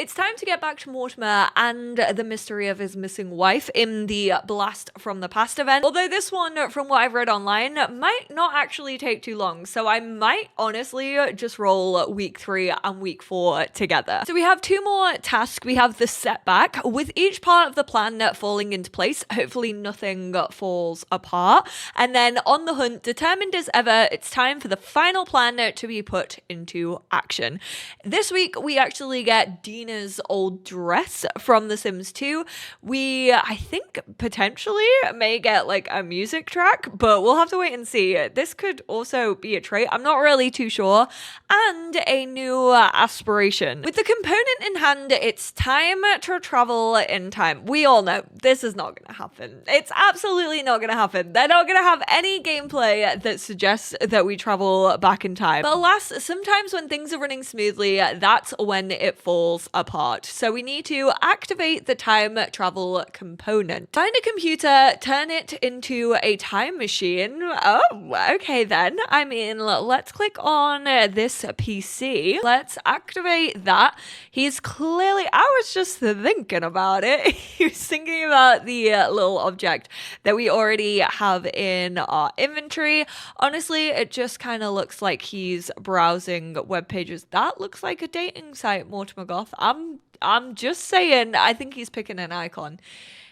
it's time to get back to Mortimer and the mystery of his missing wife in the Blast from the Past event. Although this one, from what I've read online, might not actually take too long. So I might honestly just roll week 3 and week 4 together. So we have 2 more tasks. We have the setback, with each part of the plan falling into place. Hopefully nothing falls apart. And then on the hunt, determined as ever, it's time for the final plan to be put into action. This week, we actually get Dina's old dress from The Sims 2. We, I think, potentially may get like a music track, but we'll have to wait and see. This could also be a trait. I'm not really too sure. And a new aspiration. With the component in hand, it's time to travel in time. We all know this is not going to happen. It's absolutely not going to happen. They're not going to have any gameplay that suggests that we travel back in time. But alas, sometimes when things are running smoothly, that's when it falls apart. So we need to activate the time travel component. Find a computer, turn it into a time machine. Oh, okay then. I mean, let's click on this PC. Let's activate that. He's clearly, I was just thinking about it. He was thinking about the little object that we already have in our inventory. Honestly, it just kind of looks like he's browsing web pages. That looks like a dating site, Mortimer Goth. I'm just saying, I think he's picking an icon.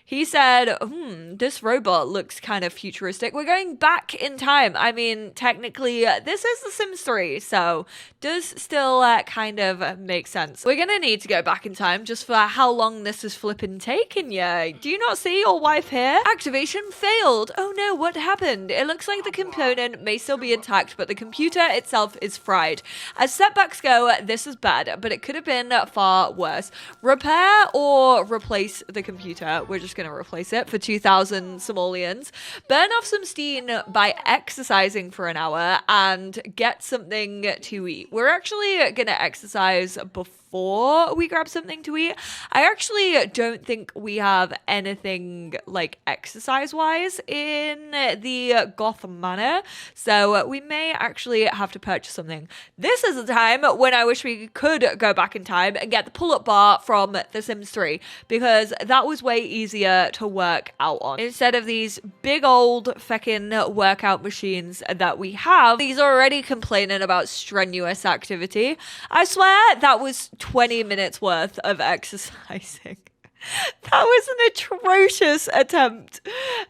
He said, this robot looks kind of futuristic. We're going back in time. I mean, technically, this is The Sims 3, so does still kind of make sense. We're going to need to go back in time just for how long this is flipping taking you. Do you not see your wife here? Activation failed. Oh no, what happened? It looks like the component may still be intact, but the computer itself is fried. As setbacks go, this is bad, but it could have been far worse. Repair or replace the computer. We're just going to replace it for 2,000 simoleons. Burn off some steam by exercising for an hour and get something to eat. We're actually going to exercise before we grab something to eat. I actually don't think we have anything like exercise wise in the Goth Manor, so we may actually have to purchase something. This is a time when I wish we could go back in time and get the pull-up bar from The Sims 3, because that was way easier to work out on instead of these big old feckin' workout machines that we have. He's already complaining about strenuous activity. I swear that was 20 minutes worth of exercising. That was an atrocious attempt.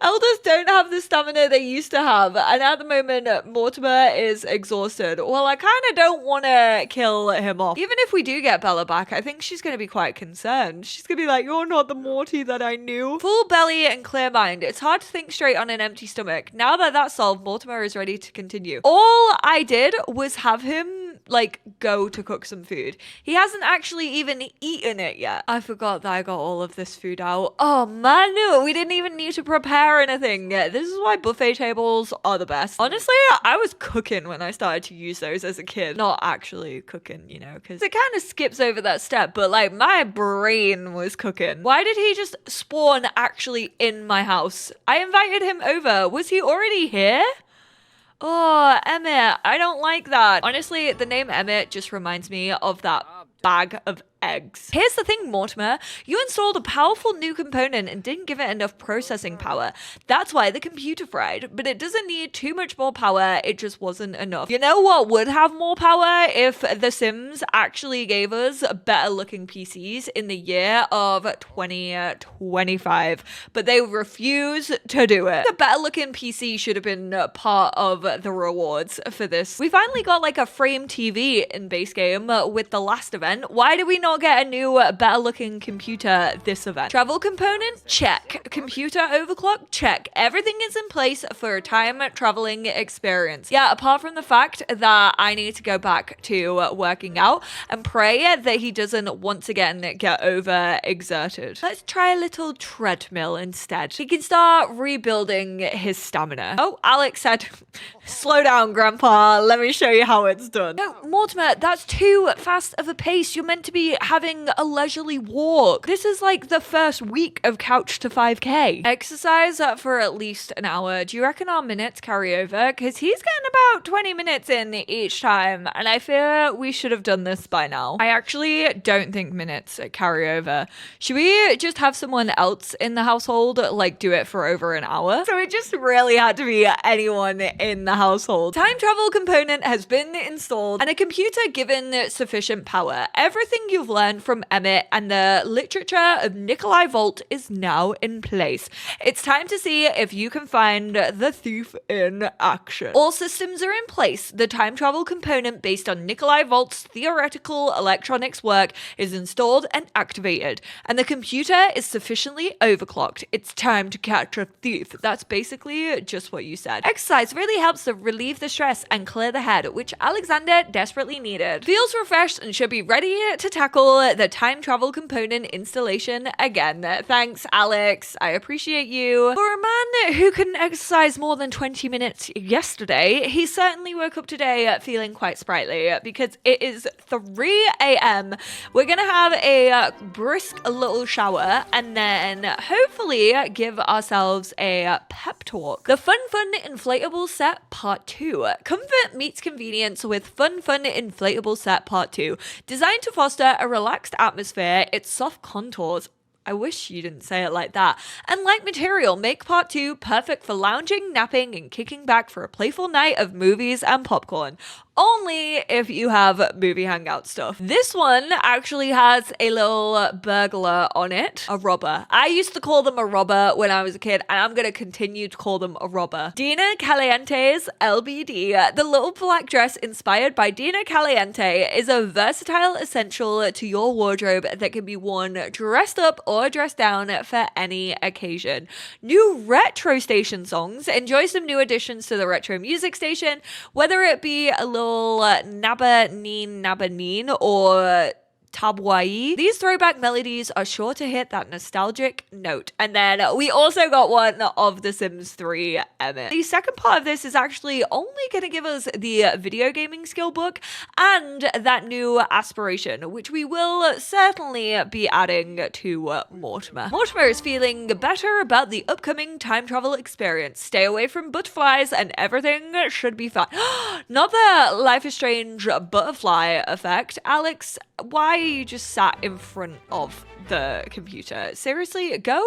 Elders don't have the stamina they used to have, and at the moment, Mortimer is exhausted. Well, I kind of don't want to kill him off. Even if we do get Bella back, I think she's going to be quite concerned. She's going to be like, you're not the Morty that I knew. Full belly and clear mind. It's hard to think straight on an empty stomach. Now that that's solved, Mortimer is ready to continue. All I did was have him like go to cook some food. He hasn't actually even eaten it yet. I forgot that I got all of this food out. Oh man, no, we didn't even need to prepare anything. This is why buffet tables are the best. Honestly, I was cooking when I started to use those as a kid. Not actually cooking, you know, because it kind of skips over that step, but like my brain was cooking. Why did he just spawn actually in my house? I invited him over. Was he already here? Oh, Emmett, I don't like that. Honestly, the name Emmett just reminds me of that bag of eggs. Here's the thing, Mortimer. You installed a powerful new component and didn't give it enough processing power. That's why the computer fried, but it doesn't need too much more power. It just wasn't enough. You know what would have more power? If The Sims actually gave us better looking PCs in the year of 2025, but they refuse to do it. The better looking PC should have been part of the rewards for this. We finally got like a frame TV in base game with the last event. Why do we not get a new better looking computer this event? Travel component? Check. Computer overclock? Check. Everything is in place for a time traveling experience. Yeah, apart from the fact that I need to go back to working out and pray that he doesn't once again get overexerted. Let's try a little treadmill instead. He can start rebuilding his stamina. Oh, Alex said, slow down, Grandpa. Let me show you how it's done. No, Mortimer, that's too fast of a pace. You're meant to be be having a leisurely walk. This is like the first week of couch to 5K. Exercise for at least an hour. Do you reckon our minutes carry over? Because he's getting about 20 minutes in each time, and I fear we should have done this by now. I actually don't think minutes carry over. Should we just have someone else in the household like do it for over an hour? So it just really had to be anyone in the household. Time travel component has been installed and a computer given sufficient power. Everything you've learned from Emmett and the literature of Nikolai Volt is now in place. It's time to see if you can find the thief in action. All systems are in place. The time travel component based on Nikolai Volt's theoretical electronics work is installed and activated, and the computer is sufficiently overclocked. It's time to catch a thief. That's basically just what you said. Exercise really helps to relieve the stress and clear the head, which Alexander desperately needed. Feels refreshed and should be ready to tackle the time travel component installation again. Thanks, Alex. I appreciate you. For a man who couldn't exercise more than 20 minutes yesterday, he certainly woke up today feeling quite sprightly because it is 3 a.m. We're gonna have a brisk little shower and then hopefully give ourselves a pep talk. The Fun Inflatable Set Part 2. Comfort meets convenience with Fun Inflatable Set Part 2. Designed to foster a relaxed atmosphere, its soft contours, I wish you didn't say it like that, and light material make Part 2 perfect for lounging, napping, and kicking back for a playful night of movies and popcorn. Only if you have movie hangout stuff. This one actually has a little burglar on it. A robber. I used to call them a robber when I was a kid, and I'm gonna continue to call them a robber. Dina Caliente's LBD. The little black dress inspired by Dina Caliente is a versatile essential to your wardrobe that can be worn dressed up or dressed down for any occasion. New retro station songs. Enjoy some new additions to the retro music station, whether it be a little Nabba Neen or Tabwai. These throwback melodies are sure to hit that nostalgic note. And then we also got one of The Sims 3 Emmett. The second part of this is actually only going to give us the video gaming skill book and that new aspiration, which we will certainly be adding to Mortimer. Mortimer is feeling better about the upcoming time travel experience. Stay away from butterflies and everything should be fine. Not the Life is Strange butterfly effect. Alex, why are you just sat in front of the computer? Seriously, go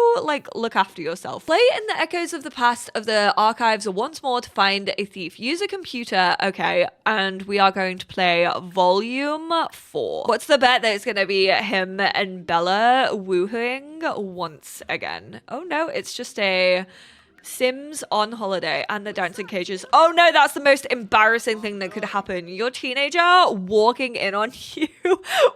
look after yourself. Play in the echoes of the past of the archives once more to find a thief. Use a computer. Okay, and we are going to play volume 4. What's the bet that it's going to be him and Bella woohooing once again? Oh no, it's just a Sims on holiday and the dancing cages. Oh no, that's the most embarrassing thing that could happen. Your teenager walking in on you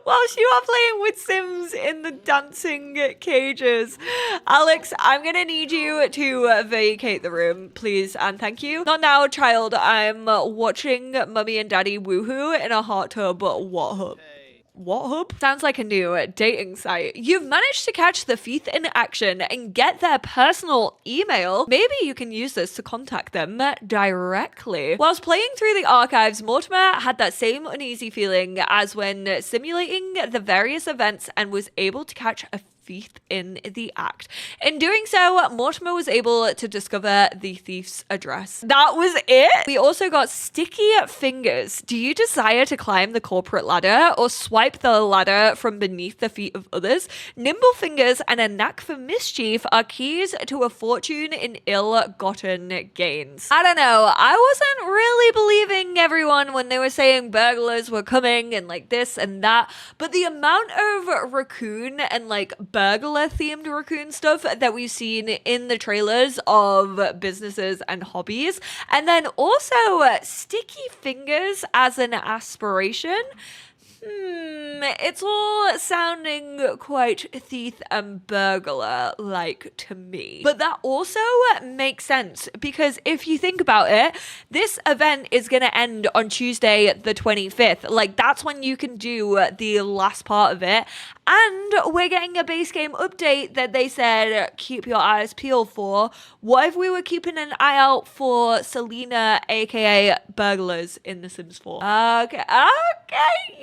whilst you are playing with Sims in the dancing cages. Alex, I'm gonna need you to vacate the room, please and thank you. Not now, child. I'm watching mummy and daddy woohoo in a hot tub. What hub? What hub? Sounds like a new dating site. You've managed to catch the thief in action and get their personal email. Maybe you can use this to contact them directly. Whilst playing through the archives, Mortimer had that same uneasy feeling as when simulating the various events and was able to catch a thief in the act. In doing so, Mortimer was able to discover the thief's address. That was it? We also got sticky fingers. Do you desire to climb the corporate ladder or swipe the ladder from beneath the feet of others? Nimble fingers and a knack for mischief are keys to a fortune in ill-gotten gains. I don't know. I wasn't really believing everyone when they were saying burglars were coming and this and that, but the amount of raccoon and burglar themed raccoon stuff that we've seen in the trailers of businesses and hobbies, and then also sticky fingers as an aspiration. It's all sounding quite thief and burglar like to me. But that also makes sense because if you think about it, this event is going to end on Tuesday the 25th. That's when you can do the last part of it. And we're getting a base game update that they said keep your eyes peeled for. What if we were keeping an eye out for Selena, aka burglars in The Sims 4? Okay,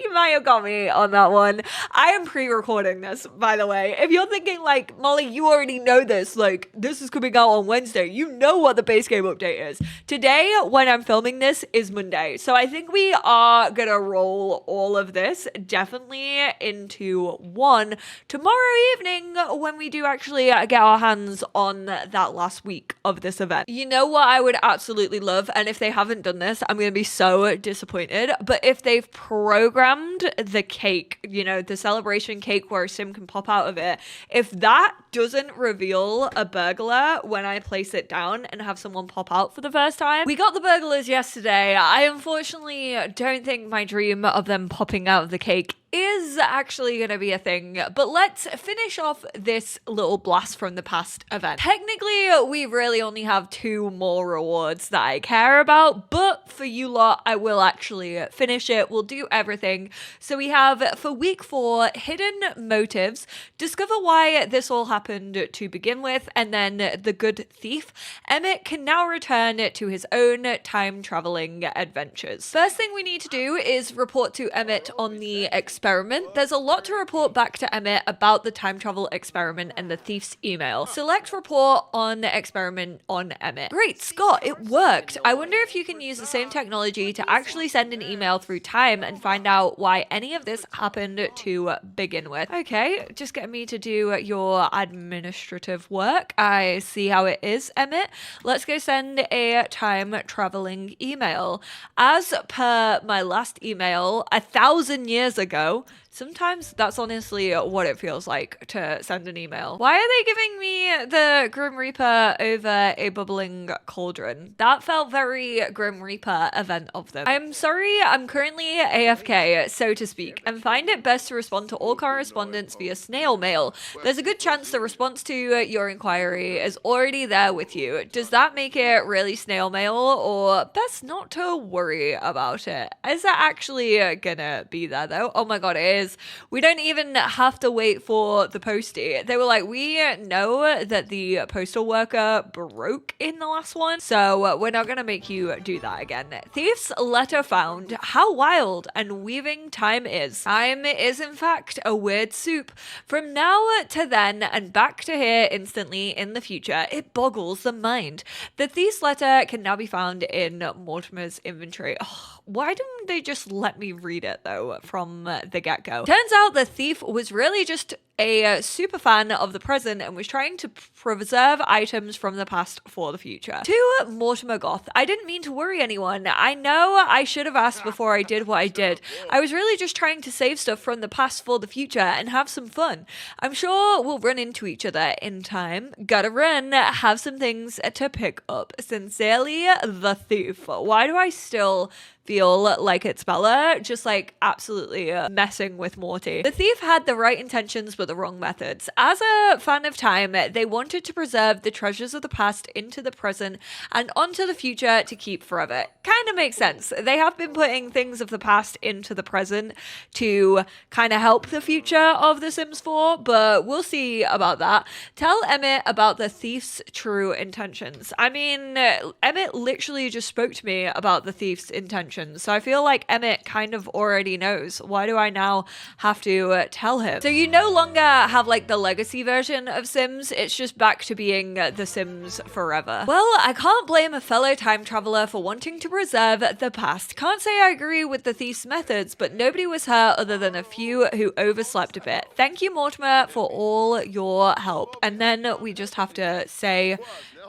you might might have got me on that one. I am pre-recording this, by the way. If you're thinking like, Molly, you already know this, like this is coming out on Wednesday, you know what the base game update is. Today, when I'm filming this, is Monday. So I think we are gonna roll all of this definitely into one tomorrow evening when we do actually get our hands on that last week of this event. You know what I would absolutely love, and if they haven't done this, I'm gonna be so disappointed, but if they've programmed the cake, you know, the celebration cake where a sim can pop out of it, if that doesn't reveal a burglar when I place it down and have someone pop out for the first time. We got the burglars yesterday. I unfortunately don't think my dream of them popping out of the cake is actually going to be a thing, but let's finish off this little blast from the past event. Technically, we really only have 2 more rewards that I care about, but for you lot, I will actually finish it. We'll do everything. So we have, for week 4, hidden motives, discover why this all happened to begin with, and then the good thief. Emmett can now return to his own time-traveling adventures. First thing we need to do is report to Emmett on the experiment. There's a lot to report back to Emmett about the time travel experiment and the thief's email. Select report on the experiment on Emmett. Great, Scott, it worked. I wonder if you can use the same technology to actually send an email through time and find out why any of this happened to begin with. Okay, just get me to do your administrative work. I see how it is, Emmett. Let's go send a time traveling email. As per my last email 1,000 years ago, sometimes that's honestly what it feels like to send an email. Why are they giving me the Grim Reaper over a bubbling cauldron? That felt very Grim Reaper event of them. I'm sorry, I'm currently AFK, so to speak, and find it best to respond to all correspondence via snail mail. There's a good chance the response to your inquiry is already there with you. Does that make it really snail mail, or best not to worry about it? Is that actually gonna be there though? Oh my god, it is. We don't even have to wait for the postie. They were like, we know that the postal worker broke in the last one, so we're not gonna make you do that again. Thief's letter found. How wild and weaving time is. Time is in fact a weird soup. From now to then and back to here instantly in the future, it boggles the mind. The thief's letter can now be found in Mortimer's inventory. Oh, why didn't they just let me read it though from the get-go? Turns out the thief was really just a super fan of the present and was trying to preserve items from the past for the future. To Mortimer Goth, I didn't mean to worry anyone. I know I should have asked before I did what I did. I was really just trying to save stuff from the past for the future and have some fun. I'm sure we'll run into each other in time. Gotta run, have some things to pick up. Sincerely, the thief. Why do I still feel like it's Bella, just like absolutely messing with Morty? The thief had the right intentions but the wrong methods. As a fan of time, they wanted to preserve the treasures of the past into the present and onto the future to keep forever. Kind of makes sense. They have been putting things of the past into the present to kind of help the future of The Sims 4, but we'll see about that. Tell Emmett about the thief's true intentions. I mean, Emmett literally just spoke to me about the thief's intentions, so I feel like Emmett kind of already knows. Why do I now have to tell him? So you no longer have like the legacy version of Sims, it's just back to being The Sims Forever. Well, I can't blame a fellow time traveler for wanting to preserve the past. Can't say I agree with the thief's methods, but nobody was hurt other than a few who overslept a bit. Thank you, Mortimer, for all your help. And then we just have to say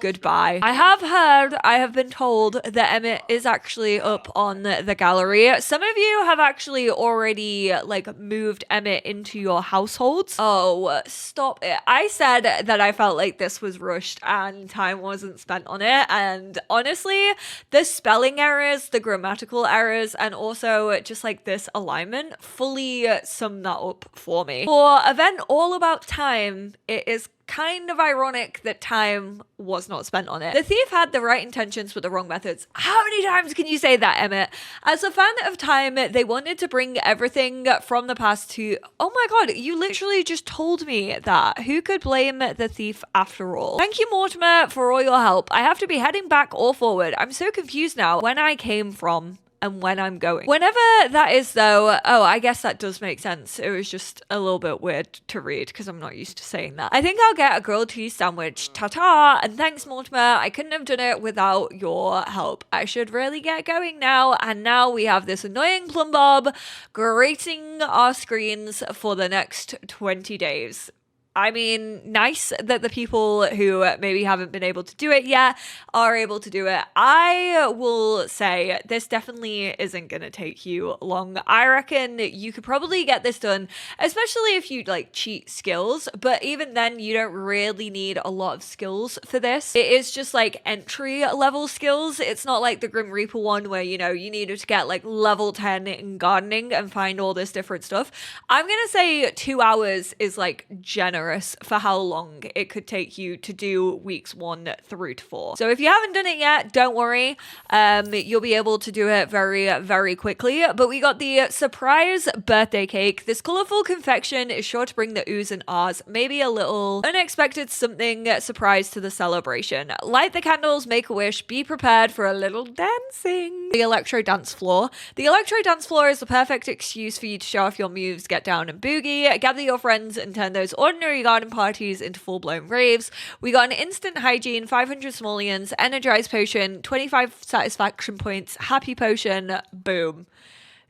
goodbye. I have been told that Emmett is actually up on the gallery. Some of you have actually already like moved Emmett into your households. Oh, stop it. I said that I felt like this was rushed and time wasn't spent on it. And honestly, the spelling errors, the grammatical errors, and also just like this alignment fully sum that up for me. For event all about time, it is kind of ironic that time was not spent on it. The thief had the right intentions but the wrong methods. How many times can you say that, Emmett? As a fan of time, they wanted to bring everything from the past to... Oh my god, you literally just told me that. Who could blame the thief after all? Thank you, Mortimer, for all your help. I have to be heading back or forward. I'm so confused now when I came from and when I'm going. Whenever that is though, oh, I guess that does make sense. It was just a little bit weird to read because I'm not used to saying that. I think I'll get a grilled cheese sandwich. Ta-ta! And thanks, Mortimer. I couldn't have done it without your help. I should really get going now. And now we have this annoying plumb bob grating our screens for the next 20 days. I mean, nice that the people who maybe haven't been able to do it yet are able to do it. I will say this definitely isn't going to take you long. I reckon you could probably get this done, especially if you like cheat skills. But even then, you don't really need a lot of skills for this. It is just like entry level skills. It's not like the Grim Reaper one where, you know, you needed to get like level 10 in gardening and find all this different stuff. I'm going to say 2 hours is like generous for how long it could take you to do weeks 1 through to 4. So if you haven't done it yet, don't worry. You'll be able to do it very, very quickly. But we got the surprise birthday cake. This colorful confection is sure to bring the oohs and ahs, maybe a little unexpected something surprise to the celebration. Light the candles, make a wish, be prepared for a little dancing. The electro dance floor. The electro dance floor is the perfect excuse for you to show off your moves, get down and boogie, gather your friends and turn those ordinary garden parties into full-blown raves. We got an instant hygiene, 500 simoleons, energized potion, 25 satisfaction points, happy potion, boom.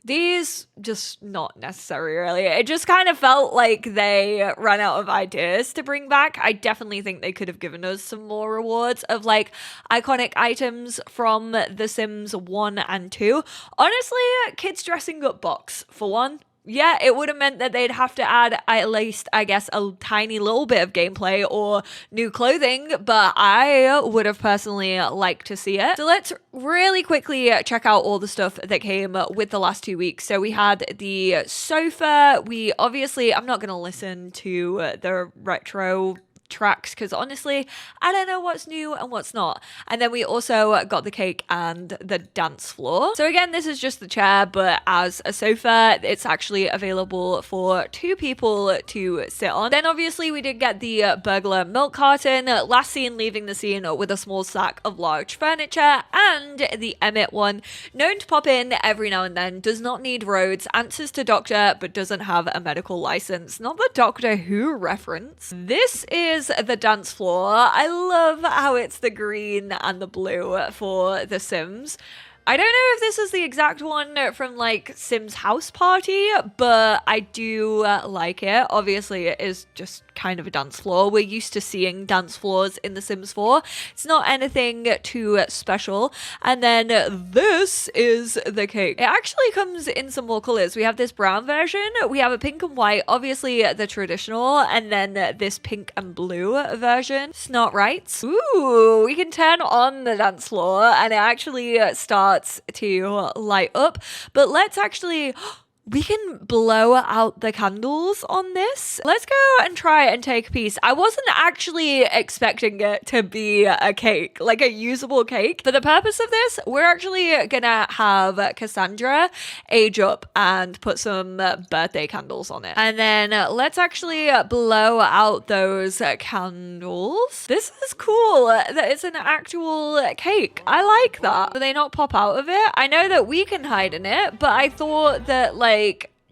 These just not necessary, really. It just kind of felt like they ran out of ideas to bring back. I definitely think they could have given us some more rewards of like iconic items from The Sims 1 and 2. Honestly, kids dressing up box for one. Yeah, it would have meant that they'd have to add at least, I guess, a tiny little bit of gameplay or new clothing, but I would have personally liked to see it. So let's really quickly check out all the stuff that came with the last 2 weeks. So we had the sofa. We obviously, I'm not going to listen to the retro tracks because honestly I don't know what's new and what's not. And then we also got the cake and the dance floor. So again, this is just the chair, but as a sofa it's actually available for 2 people to sit on. Then obviously we did get the burglar milk carton, last seen leaving the scene with a small sack of large furniture, and the Emmett one, known to pop in every now and then, does not need roads, answers to doctor but doesn't have a medical license. Not the Doctor Who reference. This is the dance floor. I love how it's the green and the blue for The Sims. I don't know if this is the exact one from like Sims House Party, but I do like it. Obviously, it is just kind of a dance floor. We're used to seeing dance floors in The Sims 4. It's not anything too special. And then this is the cake. It actually comes in some more colors. We have this brown version. We have a pink and white, obviously the traditional, and then this pink and blue version. It's not right. Ooh, we can turn on the dance floor and it actually starts to light up. But let's actually... we can blow out the candles on this. Let's go and try and take a piece. I wasn't actually expecting it to be a cake, like a usable cake. For the purpose of this, we're actually gonna have Cassandra age up and put some birthday candles on it. And then let's actually blow out those candles. This is cool that it's an actual cake. I like that. Do they not pop out of it? I know that we can hide in it, but I thought that like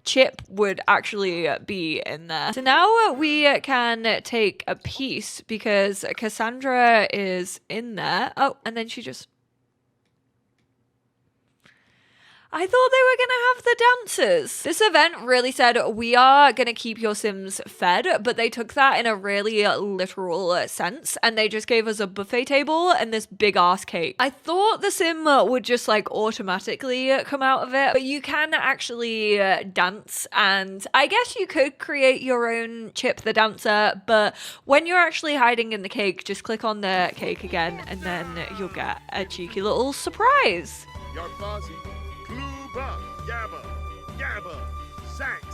Chip would actually be in there. So now we can take a piece because Cassandra is in there. Oh, and then she just... I thought they were going to have the dancers. This event really said, we are going to keep your Sims fed, but they took that in a really literal sense, and they just gave us a buffet table and this big ass cake. I thought the Sim would just like automatically come out of it, but you can actually dance, and I guess you could create your own Chip the Dancer, but when you're actually hiding in the cake, just click on the cake again, and then you'll get a cheeky little surprise. Your fuzzy. Yabba, yabba, sax,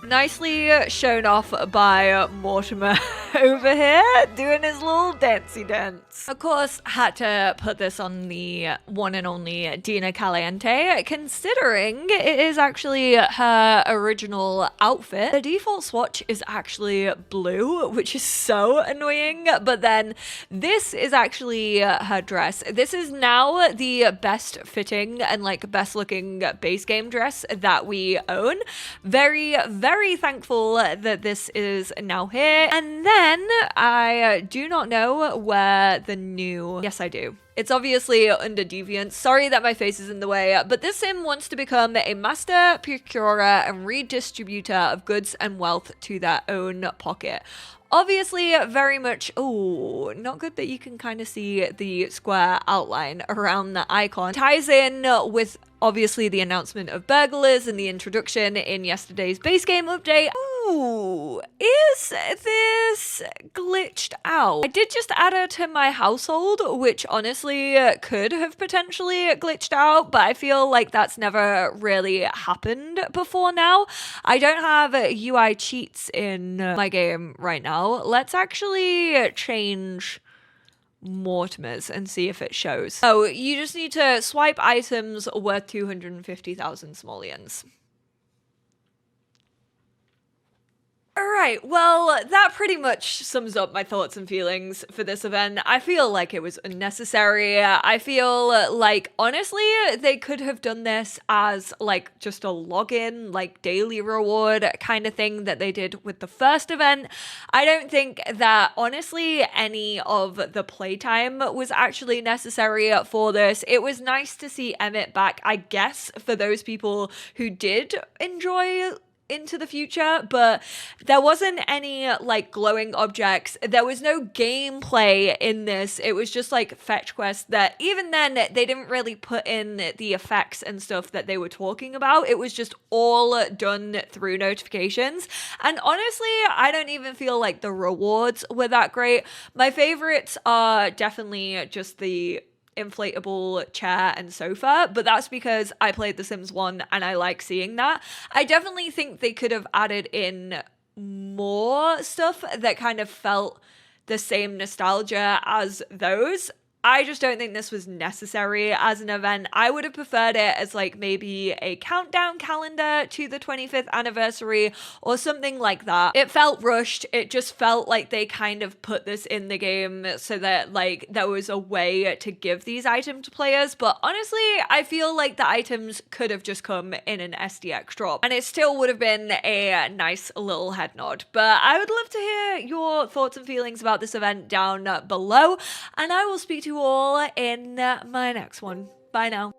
Nicely shown off by Mortimer over here, doing his little dancey dance. Of course, had to put this on the one and only Dina Caliente, considering it is actually her original outfit. The default swatch is actually blue, which is so annoying, but then this is actually her dress. This is now the best fitting and like best looking base game dress that we own. Very, very thankful that this is now here. And then I do not know where the new... Yes, I do. It's obviously under Deviant. Sorry that my face is in the way, but this sim wants to become a master procurer and redistributor of goods and wealth to their own pocket. Obviously, very much, oh, not good that you can kind of see the square outline around the icon. Ties in with obviously the announcement of burglars and the introduction in yesterday's base game update. Ooh, is this glitched out? I did just add her to my household, which honestly could have potentially glitched out, but I feel like that's never really happened before now. I don't have UI cheats in my game right now. Let's actually change Mortimer's and see if it shows. Oh, you just need to swipe items worth 250,000 simoleons. Alright, well, that pretty much sums up my thoughts and feelings for this event. I feel like it was unnecessary. I feel like, honestly, they could have done this as, like, just a login, like, daily reward kind of thing that they did with the first event. I don't think that, honestly, any of the playtime was actually necessary for this. It was nice to see Emmett back, I guess, for those people who did enjoy Into the Future, but there wasn't any like glowing objects. There was no gameplay in this. It was just like fetch quests that even then they didn't really put in the effects and stuff that they were talking about. It was just all done through notifications. And honestly, I don't even feel like the rewards were that great. My favorites are definitely just the inflatable chair and sofa, but that's because I played The Sims 1 and I like seeing that. I definitely think they could have added in more stuff that kind of felt the same nostalgia as those. I just don't think this was necessary as an event. I would have preferred it as like maybe a countdown calendar to the 25th anniversary or something like that. It felt rushed. It just felt like they kind of put this in the game so that like there was a way to give these items to players. But honestly, I feel like the items could have just come in an SDX drop and it still would have been a nice little head nod. But I would love to hear your thoughts and feelings about this event down below, and I will speak to you all in my next one. Bye now.